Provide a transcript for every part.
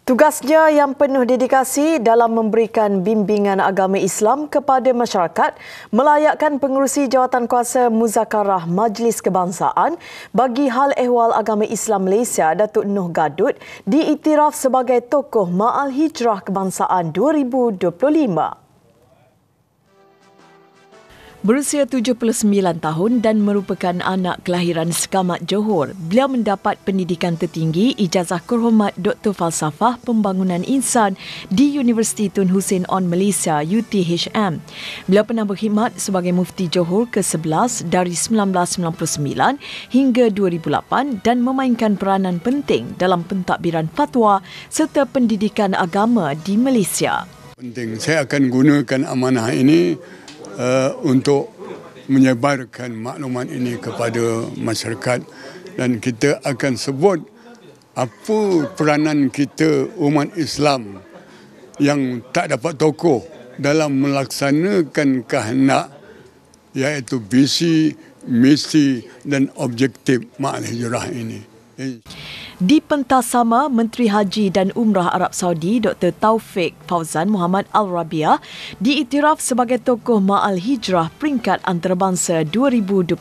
Tugasnya yang penuh dedikasi dalam memberikan bimbingan agama Islam kepada masyarakat melayakkan pengerusi Jawatankuasa Muzakarah Majlis Kebangsaan bagi Hal Ehwal Agama Islam Malaysia Datuk Noh Gadut diiktiraf sebagai tokoh Ma'al Hijrah Kebangsaan 2025. Berusia 79 tahun dan merupakan anak kelahiran Sekamat Johor, beliau mendapat pendidikan tertinggi Ijazah Kehormat Dr. Falsafah Pembangunan Insan di Universiti Tun Hussein On Malaysia UTHM. Beliau pernah berkhidmat sebagai Mufti Johor ke-11 dari 1999 hingga 2008 dan memainkan peranan penting dalam pentadbiran fatwa serta pendidikan agama di Malaysia. Penting, saya akan gunakan amanah ini untuk menyebarkan maklumat ini kepada masyarakat dan kita akan sebut apa peranan kita umat Islam yang tak dapat tokoh dalam melaksanakan kehendak iaitu visi, misi dan objektif Ma'al Hijrah ini. Di pentas sama, Menteri Haji dan Umrah Arab Saudi Dr. Taufik Fauzan Muhammad Al-Rabiah diiktiraf sebagai tokoh Ma'al Hijrah peringkat antarabangsa 2025.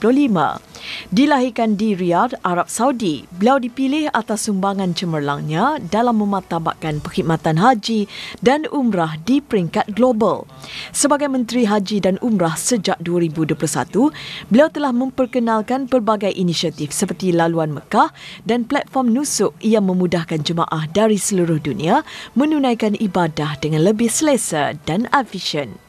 Dilahirkan di Riyadh, Arab Saudi, beliau dipilih atas sumbangan cemerlangnya dalam memartabatkan perkhidmatan haji dan umrah di peringkat global. Sebagai Menteri Haji dan Umrah sejak 2021, beliau telah memperkenalkan pelbagai inisiatif seperti laluan Mekah dan platform nusuk yang memudahkan jemaah dari seluruh dunia menunaikan ibadah dengan lebih selesa dan efisien.